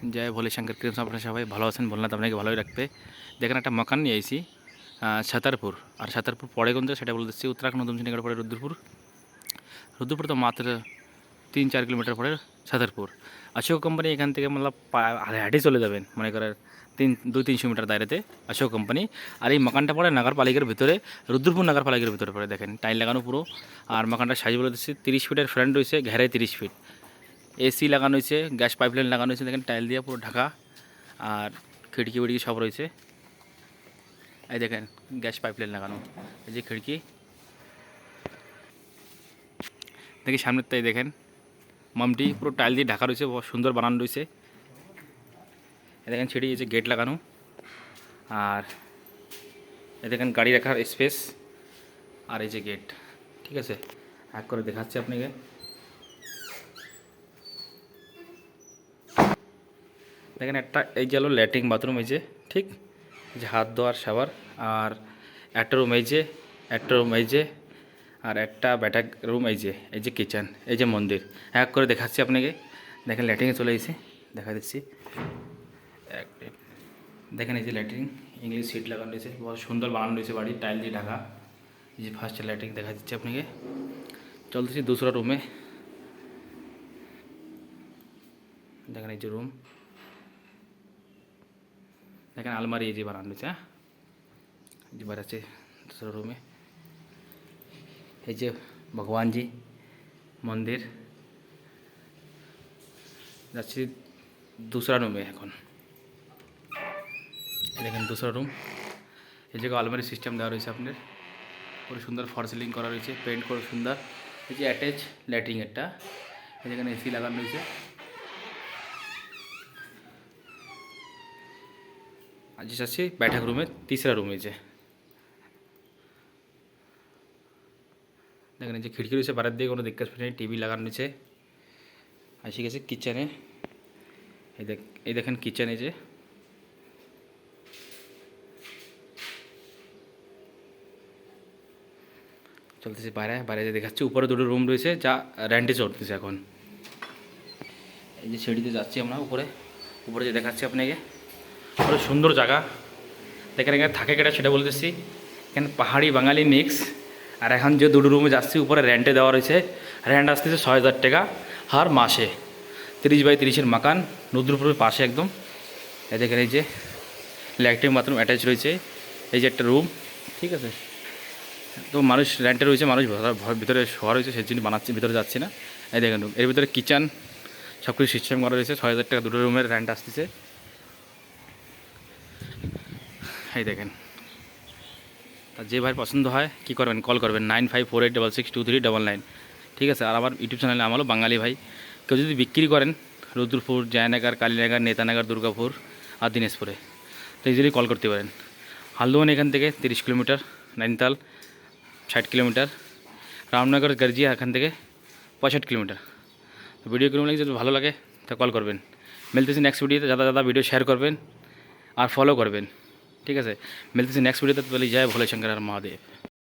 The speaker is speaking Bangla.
जय भोले शंकर कृष्ण अपने सबाई ভালো আছেন বলনা তো আপনাকে ভালোই রাখবে। দেখেন একটা মকান নিয়ে আইছি छतरपुर और छतरपुर पड़े কোন সেটা বলে দিচ্ছি उत्तराखंड उधमसिंह नगर पड़े रुद्रपुर तो मात्र 3-4 किलोमीटर पड़े छतरपुर। अशोक कंपनी এখান থেকে मतलब হাঁটে চলে যাবেন মনে করেন 200-300 মিটার দাঁড়াতে अशोक कंपनी। আর এই মকানটা পড়ে নগরপালিকার ভিতরে रुद्रपुर নগরপালিকার ভিতরে পড়ে। দেখেন টাইল লাগানো পুরো। আর মকানটার সাইজ বলে দিচ্ছি 30 ফিটের ফ্রন্ট রয়েছে, ঘেরে 30 ফিট, এসি লাগানো হয়েছে, গ্যাস পাইপলাইন লাগানো হয়েছে। দেখেন টাইল দিয়ে পুরো ঢাকা আর খিড়কি উড়কি সব রয়েছে। এই দেখেন গ্যাস পাইপলাইন লাগানো, এই যে খিড়কি দেখি সামনের তাই দেখেন মামটি পুরো টাইল দিয়ে ঢাকা রয়েছে, বহুত সুন্দর বানানো রয়েছে। এই দেখেন ছিঁড়ি এই যে গেট লাগানো আর এই দেখেন গাড়ি রাখার স্পেস আর এই যে গেট। ঠিক আছে, এক করে দেখাচ্ছি আপনাকে। দেখেন একটা এই যে হলো ল্যাট্রিন বাথরুম, এই যে ঠিক যে হাত ধোয়ার শাওয়ার, আর একটা রুম এই যে আর একটা ব্যাটাক রুম এই যে কিচেন, এই যে মন্দির। এক করে দেখাচ্ছি আপনাকে। দেখেন ল্যাট্রিনে চলে এসেছি, দেখা দিচ্ছি। দেখেন এই যে ল্যাট্রিন, ইংলিশ সিট লাগানো রয়েছে, বহুত সুন্দর বানানো রয়েছে বাড়ি, টাইল দিয়ে ঢাকা। এই যে ফার্স্ট ল্যাট্রিন দেখা দিচ্ছি আপনাকে। চলতেছি दूसरा রুমে। দেখেন এই যে রুম, দেখেন আলমারি এই যে বানানো রয়েছে। হ্যাঁ, যে বাড়াচ্ছে दूसरा রুমে। এই যে ভগবানজি মন্দির। যাচ্ছি दूसरा রুমে এখন। দেখেন दूसरा রুম, এই জায়গায় আলমারি সিস্টেম দেওয়া রয়েছে আপনার, পুরো সুন্দর ফর সিলিং করা রয়েছে, পেন্ট করে সুন্দর। এই যে অ্যাটাচ ল্যাট্রিন একটা, এই যেখানে এসি লাগানো রয়েছে। আর যে যাচ্ছি बैठक রুমে, तीसरा রুমে যে দেখেন এই যে খিড়কি রয়েছে বাইরের দিকে, কোনো দিক্কত নেই, টিভি লাগানো রয়েছে। আসি গেছে কিচেনে, এই দেখেন কিচেন, এই যে চলতেছে বাইরে যে দেখাচ্ছি। উপরে দুটো রুম রয়েছে যা রেন্টে চলতেছে এখন। এই যে সিঁড়িতে যাচ্ছি আমরা উপরে যে দেখাচ্ছি আপনাকে, পুরো সুন্দর জায়গা। দেখেন এখানে থাকে কেটা সেটা বলতেছি। এখানে পাহাড়ি বাঙালি মিক্স। আর এখন যে দুটো রুমে যাচ্ছি উপরে রেন্টে দেওয়া রয়েছে, রেন্ট আসতেছে 6000 টাকা হার মাসে। 30x30-এর মাকান, রুদ্রপুরের পাশে একদম। এই দেখেন এই যে ল্যাট্রিন বাথরুম অ্যাটাচ রয়েছে, এই যে একটা রুম। ঠিক আছে, তো মানুষ রেন্টে রয়েছে, মানুষ ভিতরে শোয়া রয়েছে, সেই জন্য বানাচ্ছি, ভিতরে যাচ্ছি না। এই দেখেন এর ভিতরে কিচেন সব কিছু সিস্টেম করা রয়েছে। 6000 টাকা দুটো রুমের রেন্ট আসতেছে। এই দেখেন, তা যে ভাই পছন্দ হয় কী করবেন, কল করবেন 9548662399। ঠিক আছে, আর আমার ইউটিউব চ্যানেলে আমার হলো বাঙালি ভাই। কেউ যদি বিক্রি করেন রুদ্রপুর, জয়নগর, কালীনগর, নেতানগর, দুর্গাপুর আর দিনাজপুরে, তো ইজিলি কল করতে পারেন। হালদোয়ান এখান থেকে 30 কিলোমিটার, নৈনিতাল 60 কিলোমিটার, রামনগর গর্জিয়া এখান থেকে 65 কিলোমিটার। তো ভিডিও কোনো লাগে যদি ভালো লাগে তো কল করবেন। মিলতেছি নেক্সট ভিডিওতে, ज़्यादा ভিডিও শেয়ার করবেন আর ফলো করবেন। ঠিক আছে, মিলতেছি নেক্সট ভিডিওতে। বলি জয় ভোলে শঙ্কর আর মহাদেব।